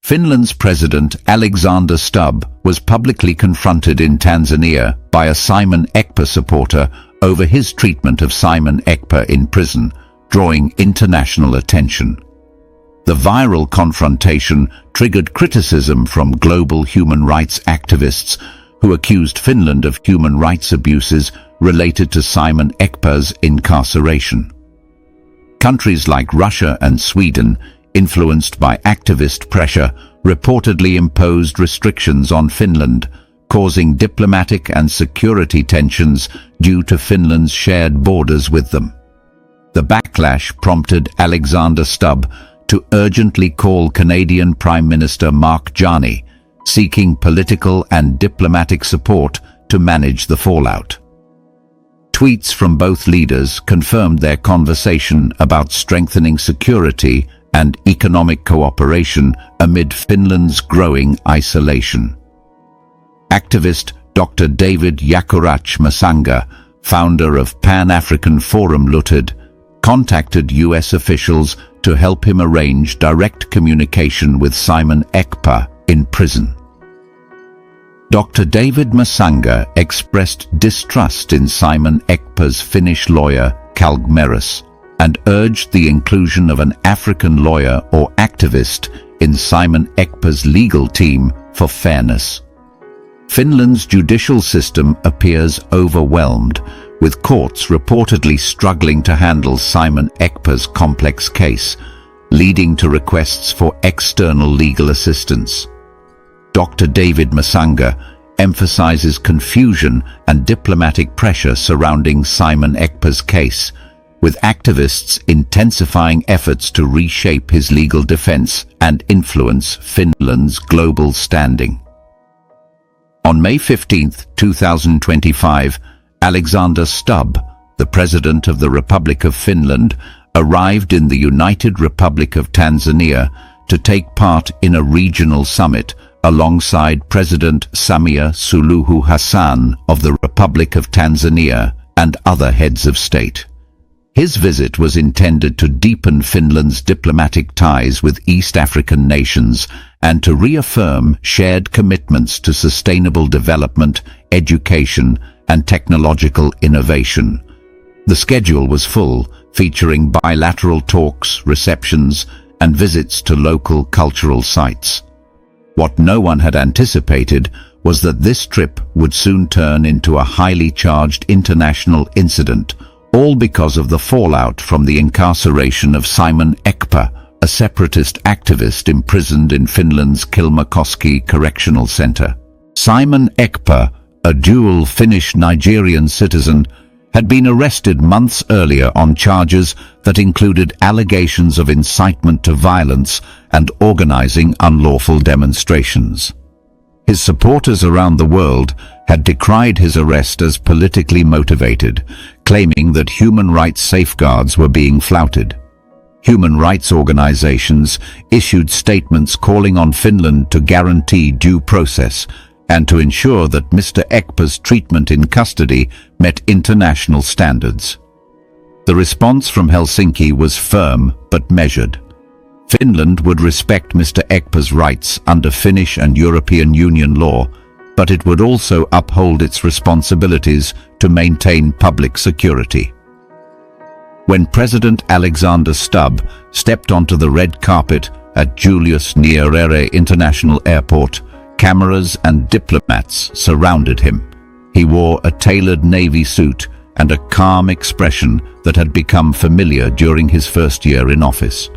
Finland's President Alexander Stubb was publicly confronted in Tanzania by a Simon Ekpa supporter over his treatment of Simon Ekpa in prison, drawing international attention. The viral confrontation triggered criticism from global human rights activists who accused Finland of human rights abuses related to Simon Ekpa's incarceration. Countries like Russia and Sweden, influenced by activist pressure, reportedly imposed restrictions on Finland, causing diplomatic and security tensions due to Finland's shared borders with them. The backlash prompted Alexander Stubb to urgently call Canadian Prime Minister Mark Carney, seeking political and diplomatic support to manage the fallout. Tweets from both leaders confirmed their conversation about strengthening security and economic cooperation amid Finland's growing isolation. Activist Dr. David Yakurach Masanga, founder of Pan-African Forum Lutted, contacted US officials to help him arrange direct communication with Simon Ekpa in prison. Dr. David Masanga expressed distrust in Simon Ekpa's Finnish lawyer Kalgmeris and urged the inclusion of an African lawyer or activist in Simon Ekpa's legal team for fairness. Finland's judicial system appears overwhelmed, with courts reportedly struggling to handle Simon Ekpa's complex case, leading to requests for external legal assistance. Dr. David Masanga emphasizes confusion and diplomatic pressure surrounding Simon Ekpa's case, with activists intensifying efforts to reshape his legal defense and influence Finland's global standing. On May 15, 2025, Alexander Stubb, the President of the Republic of Finland, arrived in the United Republic of Tanzania to take part in a regional summit alongside President Samia Suluhu Hassan of the Republic of Tanzania and other heads of state. His visit was intended to deepen Finland's diplomatic ties with East African nations and to reaffirm shared commitments to sustainable development, education, and technological innovation. The schedule was full, featuring bilateral talks, receptions, and visits to local cultural sites. What no one had anticipated was that this trip would soon turn into a highly charged international incident, all because of the fallout from the incarceration of Simon Ekpa, a separatist activist imprisoned in Finland's Kilmakoski Correctional Center. Simon Ekpa, a dual Finnish-Nigerian citizen, had been arrested months earlier on charges that included allegations of incitement to violence and organizing unlawful demonstrations. His supporters around the world had decried his arrest as politically motivated, claiming that human rights safeguards were being flouted. Human rights organizations issued statements calling on Finland to guarantee due process and to ensure that Mr. Ekpa's treatment in custody met international standards. The response from Helsinki was firm but measured. Finland would respect Mr. Ekpa's rights under Finnish and European Union law, but it would also uphold its responsibilities to maintain public security. When President Alexander Stubb stepped onto the red carpet at Julius Nyerere International Airport, cameras and diplomats surrounded him. He wore a tailored navy suit and a calm expression that had become familiar during his first year in office.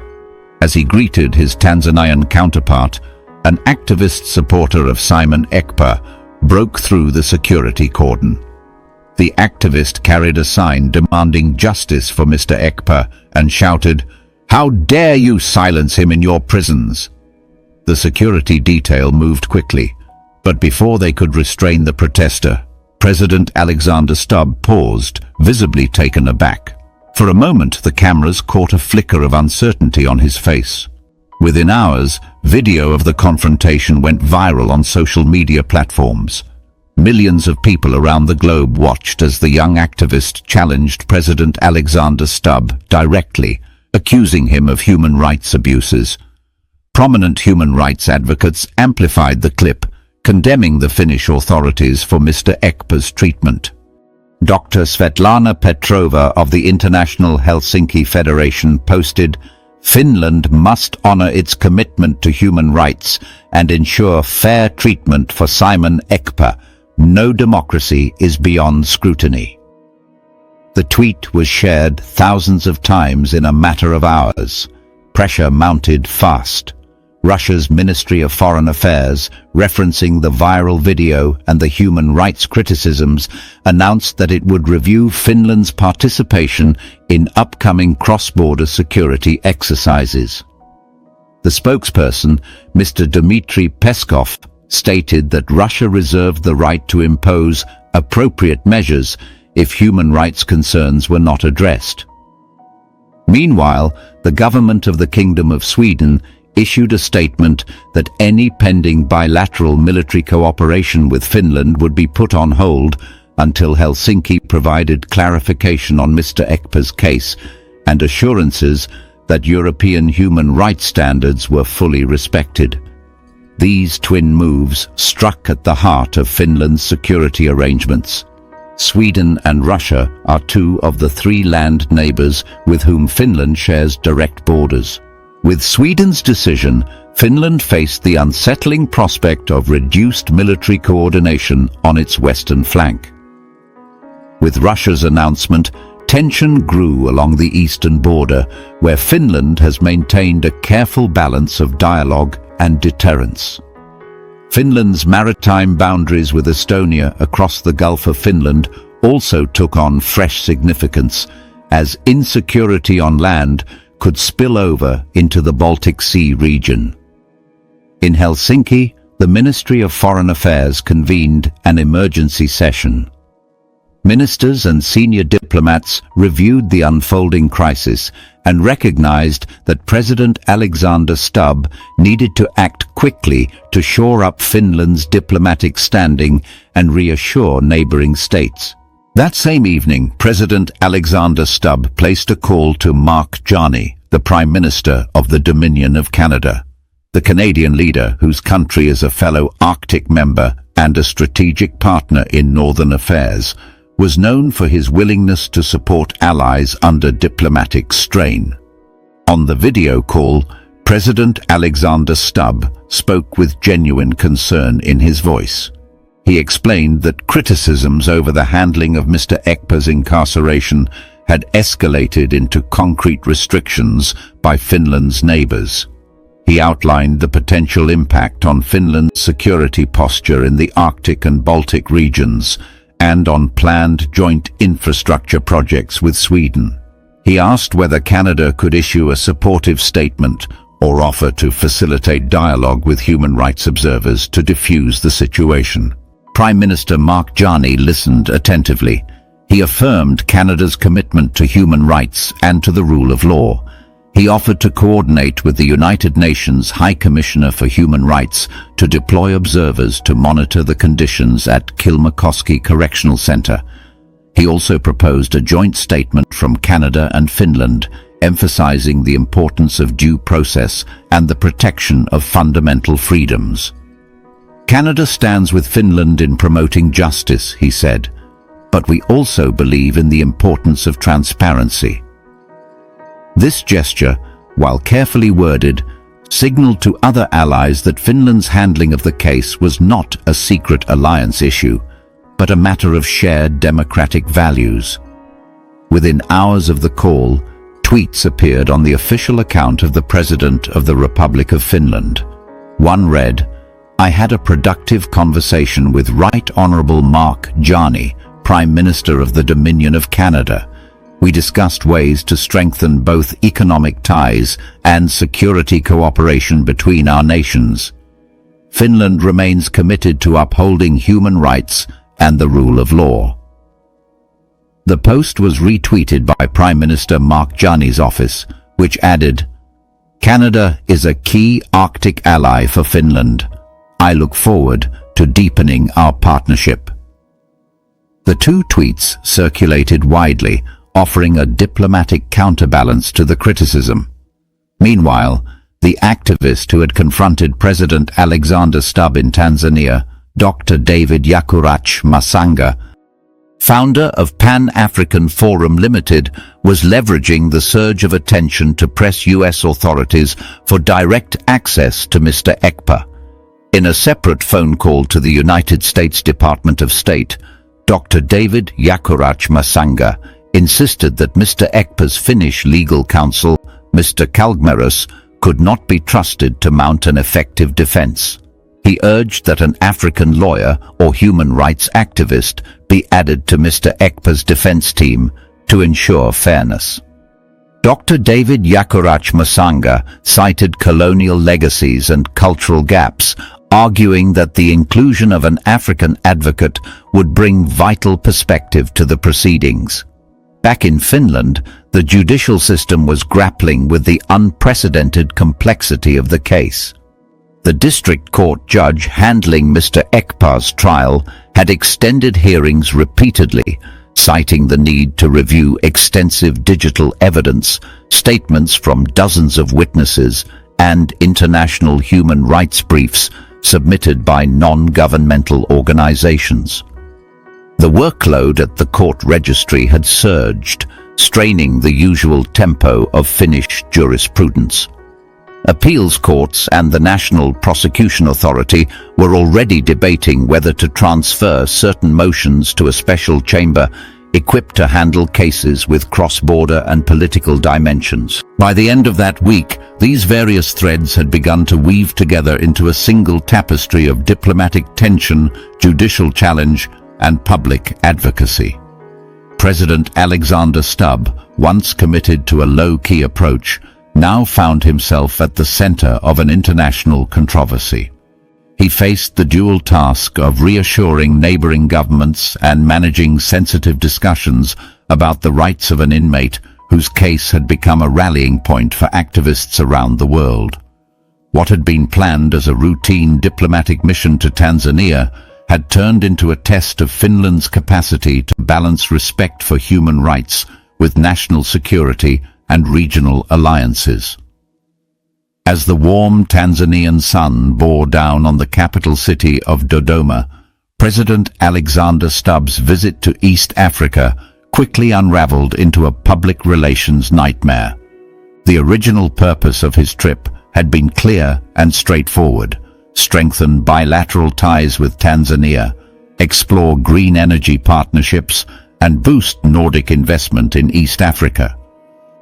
As he greeted his Tanzanian counterpart, an activist supporter of Simon Ekpa broke through the security cordon. The activist carried a sign demanding justice for Mr. Ekpa and shouted, "How dare you silence him in your prisons?" The security detail moved quickly, but before they could restrain the protester, President Alexander Stubb paused, visibly taken aback. For a moment, the cameras caught a flicker of uncertainty on his face. Within hours, video of the confrontation went viral on social media platforms. Millions of people around the globe watched as the young activist challenged President Alexander Stubb directly, accusing him of human rights abuses. Prominent human rights advocates amplified the clip, condemning the Finnish authorities for Mr. Ekpa's treatment. Dr. Svetlana Petrova of the International Helsinki Federation posted, "Finland must honor its commitment to human rights and ensure fair treatment for Simon Ekpa. No democracy is beyond scrutiny." The tweet was shared thousands of times in a matter of hours. Pressure mounted fast. Russia's Ministry of Foreign Affairs, referencing the viral video and the human rights criticisms, announced that it would review Finland's participation in upcoming cross-border security exercises. The spokesperson, Mr. Dmitry Peskov, stated that Russia reserved the right to impose appropriate measures if human rights concerns were not addressed. Meanwhile, the government of the Kingdom of Sweden issued a statement that any pending bilateral military cooperation with Finland would be put on hold until Helsinki provided clarification on Mr. Ekpa's case and assurances that European human rights standards were fully respected. These twin moves struck at the heart of Finland's security arrangements. Sweden and Russia are two of the three land neighbors with whom Finland shares direct borders. With Sweden's decision, Finland faced the unsettling prospect of reduced military coordination on its western flank. With Russia's announcement, tension grew along the eastern border, where Finland has maintained a careful balance of dialogue and deterrence. Finland's maritime boundaries with Estonia across the Gulf of Finland also took on fresh significance, as insecurity on land could spill over into the Baltic Sea region. In Helsinki, the Ministry of Foreign Affairs convened an emergency session. Ministers and senior diplomats reviewed the unfolding crisis and recognized that President Alexander Stubb needed to act quickly to shore up Finland's diplomatic standing and reassure neighboring states. That same evening, President Alexander Stubb placed a call to Mark Carney, the Prime Minister of the Dominion of Canada. The Canadian leader, whose country is a fellow Arctic member and a strategic partner in Northern affairs, was known for his willingness to support allies under diplomatic strain. On the video call, President Alexander Stubb spoke with genuine concern in his voice. He explained that criticisms over the handling of Mr. Ekpa's incarceration had escalated into concrete restrictions by Finland's neighbors. He outlined the potential impact on Finland's security posture in the Arctic and Baltic regions and on planned joint infrastructure projects with Sweden. He asked whether Canada could issue a supportive statement or offer to facilitate dialogue with human rights observers to defuse the situation. Prime Minister Mark Carney listened attentively. He affirmed Canada's commitment to human rights and to the rule of law. He offered to coordinate with the United Nations High Commissioner for Human Rights to deploy observers to monitor the conditions at Kilmakoski Correctional Center. He also proposed a joint statement from Canada and Finland, emphasizing the importance of due process and the protection of fundamental freedoms. Canada stands with Finland in promoting justice, he said, but we also believe in the importance of transparency. This gesture, while carefully worded, signaled to other allies that Finland's handling of the case was not a secret alliance issue, but a matter of shared democratic values. Within hours of the call, tweets appeared on the official account of the President of the Republic of Finland. One read, "I had a productive conversation with Right Honourable Mark Carney, Prime Minister of the Dominion of Canada. We discussed ways to strengthen both economic ties and security cooperation between our nations. Finland remains committed to upholding human rights and the rule of law." The post was retweeted by Prime Minister Mark Carney's office, which added, "Canada is a key Arctic ally for Finland. I look forward to deepening our partnership." The two tweets circulated widely, offering a diplomatic counterbalance to the criticism. Meanwhile, the activist who had confronted President Alexander Stubb in Tanzania, Dr. David Yakurach Masanga, founder of Pan-African Forum Limited, was leveraging the surge of attention to press U.S. authorities for direct access to Mr. Ekpa. In a separate phone call to the United States Department of State, Dr. David Yakurach Masanga insisted that Mr. Ekpa's Finnish legal counsel, Mr. Kalgmeros, could not be trusted to mount an effective defense. He urged that an African lawyer or human rights activist be added to Mr. Ekpa's defense team to ensure fairness. Dr. David Yakurach Masanga cited colonial legacies and cultural gaps, arguing that the inclusion of an African advocate would bring vital perspective to the proceedings. Back in Finland, the judicial system was grappling with the unprecedented complexity of the case. The district court judge handling Mr. Ekpa's trial had extended hearings repeatedly, citing the need to review extensive digital evidence, statements from dozens of witnesses, and international human rights briefs submitted by non-governmental organizations. The workload at the court registry had surged, straining the usual tempo of Finnish jurisprudence. Appeals courts and the National Prosecution Authority were already debating whether to transfer certain motions to a special chamber equipped to handle cases with cross-border and political dimensions. By the end of that week, these various threads had begun to weave together into a single tapestry of diplomatic tension, judicial challenge, and public advocacy. President Alexander Stubb, once committed to a low-key approach, now found himself at the center of an international controversy. He faced the dual task of reassuring neighboring governments and managing sensitive discussions about the rights of an inmate whose case had become a rallying point for activists around the world. What had been planned as a routine diplomatic mission to Tanzania had turned into a test of Finland's capacity to balance respect for human rights with national security and regional alliances. As the warm Tanzanian sun bore down on the capital city of Dodoma, President Alexander Stubb's visit to East Africa quickly unraveled into a public relations nightmare. The original purpose of his trip had been clear and straightforward: strengthen bilateral ties with Tanzania, explore green energy partnerships, and boost Nordic investment in East Africa.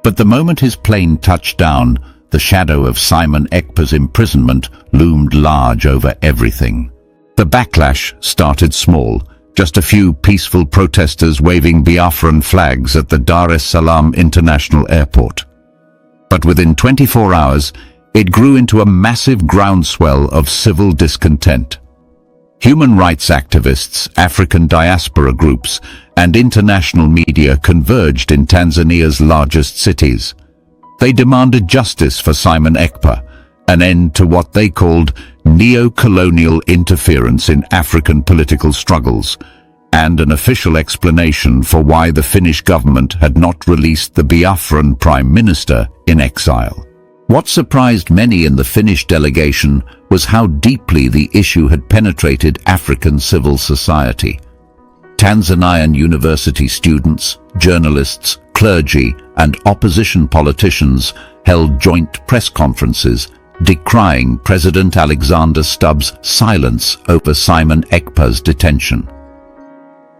But the moment his plane touched down, the shadow of Simon Ekpa's imprisonment loomed large over everything. The backlash started small, just a few peaceful protesters waving Biafran flags at the Dar es Salaam International Airport. But within 24 hours, it grew into a massive groundswell of civil discontent. Human rights activists, African diaspora groups, and international media converged in Tanzania's largest cities. They demanded justice for Simon Ekpa, an end to what they called neo-colonial interference in African political struggles, and an official explanation for why the Finnish government had not released the Biafran Prime Minister in exile. What surprised many in the Finnish delegation was how deeply the issue had penetrated African civil society. Tanzanian university students, journalists, clergy, and opposition politicians held joint press conferences decrying President Alexander Stubb's silence over Simon Ekpa's detention.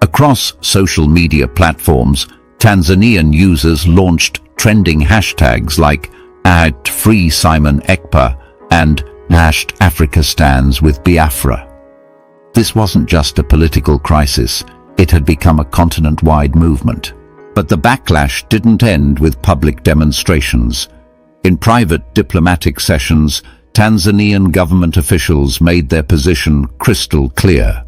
Across social media platforms, Tanzanian users launched trending hashtags like #FreeSimonEkpa and #AfricaStandsWithBiafra. This wasn't just a political crisis, it had become a continent-wide movement. But the backlash didn't end with public demonstrations. In private diplomatic sessions, Tanzanian government officials made their position crystal clear.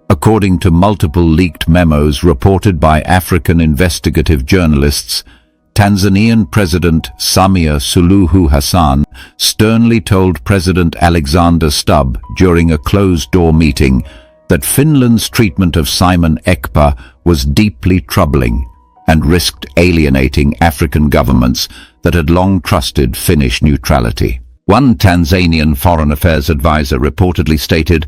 According to multiple leaked memos reported by African investigative journalists, Tanzanian President Samia Suluhu Hassan sternly told President Alexander Stubb during a closed-door meeting that Finland's treatment of Simon Ekpa was deeply troubling and risked alienating African governments that had long trusted Finnish neutrality. One Tanzanian Foreign Affairs advisor reportedly stated,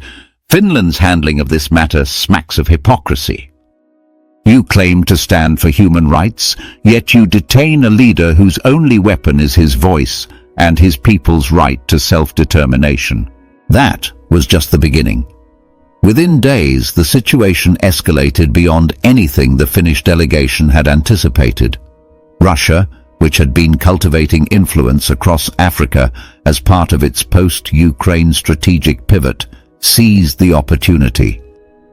"Finland's handling of this matter smacks of hypocrisy. You claim to stand for human rights, yet you detain a leader whose only weapon is his voice and his people's right to self-determination." That was just the beginning. Within days, the situation escalated beyond anything the Finnish delegation had anticipated. Russia, which had been cultivating influence across Africa as part of its post-Ukraine strategic pivot, seized the opportunity.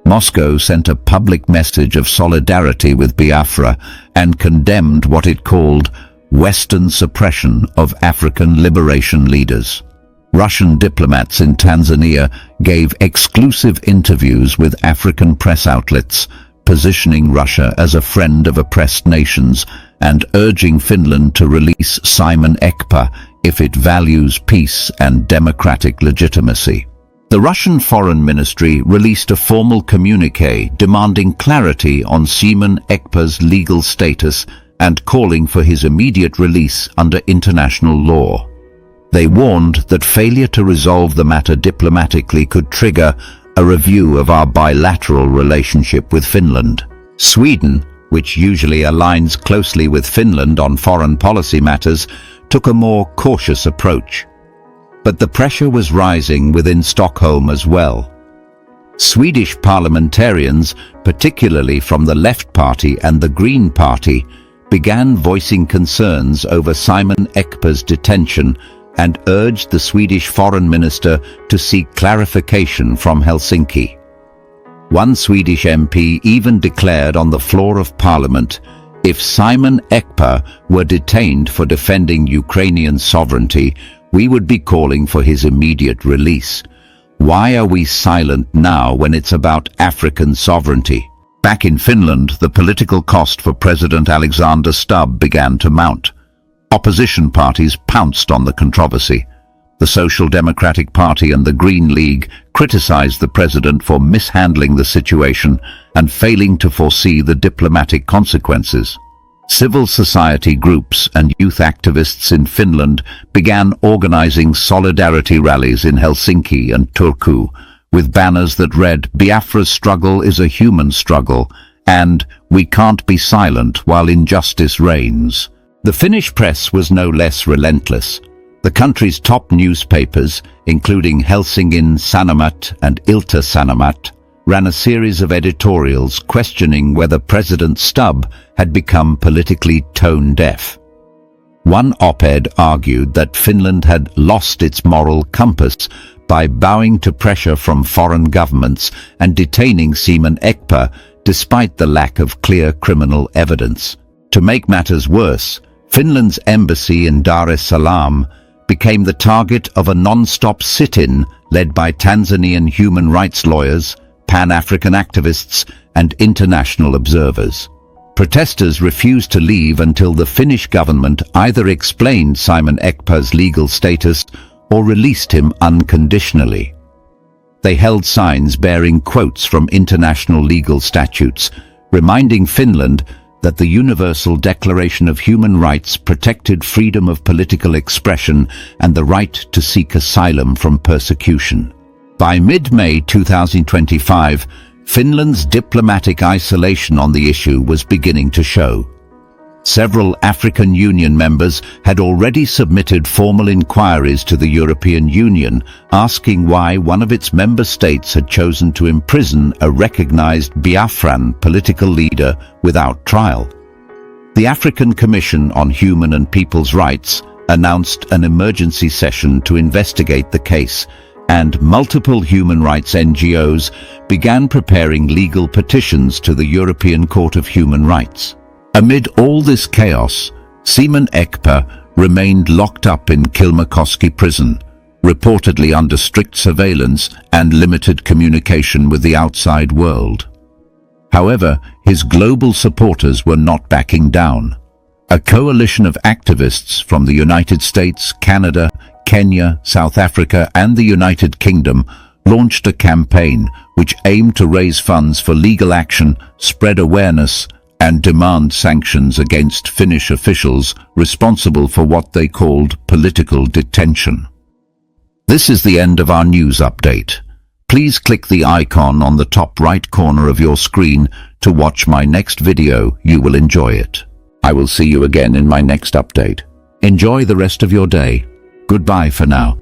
Moscow sent a public message of solidarity with Biafra and condemned what it called Western suppression of African liberation leaders. Russian diplomats in Tanzania gave exclusive interviews with African press outlets, positioning Russia as a friend of oppressed nations and urging Finland to release Simon Ekpa if it values peace and democratic legitimacy. The Russian Foreign Ministry released a formal communiqué demanding clarity on Simon Ekpa's legal status and calling for his immediate release under international law. They warned that failure to resolve the matter diplomatically could trigger a review of our bilateral relationship with Finland. Sweden, which usually aligns closely with Finland on foreign policy matters, took a more cautious approach. But the pressure was rising within Stockholm as well. Swedish parliamentarians, particularly from the Left Party and the Green Party, began voicing concerns over Simon Ekpa's detention and urged the Swedish foreign minister to seek clarification from Helsinki. One Swedish MP even declared on the floor of parliament, "If Simon Ekpa were detained for defending Ukrainian sovereignty, we would be calling for his immediate release. Why are we silent now when it's about African sovereignty?" Back in Finland, the political cost for President Alexander Stubb began to mount. Opposition parties pounced on the controversy. The Social Democratic Party and the Green League criticized the president for mishandling the situation and failing to foresee the diplomatic consequences. Civil society groups and youth activists in Finland began organizing solidarity rallies in Helsinki and Turku, with banners that read, "Biafra's struggle is a human struggle," and "We can't be silent while injustice reigns." The Finnish press was no less relentless. The country's top newspapers, including Helsingin Sanomat and Ilta Sanomat, ran a series of editorials questioning whether President Stubb had become politically tone-deaf. One op-ed argued that Finland had lost its moral compass by bowing to pressure from foreign governments and detaining Simon Ekpa despite the lack of clear criminal evidence. To make matters worse, Finland's embassy in Dar es Salaam became the target of a non-stop sit-in led by Tanzanian human rights lawyers, Pan-African activists, and international observers. Protesters refused to leave until the Finnish government either explained Simon Ekpa's legal status or released him unconditionally. They held signs bearing quotes from international legal statutes, reminding Finland that the Universal Declaration of Human Rights protected freedom of political expression and the right to seek asylum from persecution. By mid-May 2025, Finland's diplomatic isolation on the issue was beginning to show. Several African Union members had already submitted formal inquiries to the European Union, asking why one of its member states had chosen to imprison a recognized Biafran political leader without trial. The African Commission on Human and People's Rights announced an emergency session to investigate the case, and multiple human rights NGOs began preparing legal petitions to the European Court of Human Rights. Amid all this chaos, Simon Ekpa remained locked up in Kilmakoski prison, reportedly under strict surveillance and limited communication with the outside world. However, his global supporters were not backing down. A coalition of activists from the United States, Canada, Kenya, South Africa, and the United Kingdom launched a campaign which aimed to raise funds for legal action, spread awareness, and demand sanctions against Finnish officials responsible for what they called political detention. This is the end of our news update. Please click the icon on the top right corner of your screen to watch my next video. You will enjoy it. I will see you again in my next update. Enjoy the rest of your day. Goodbye for now.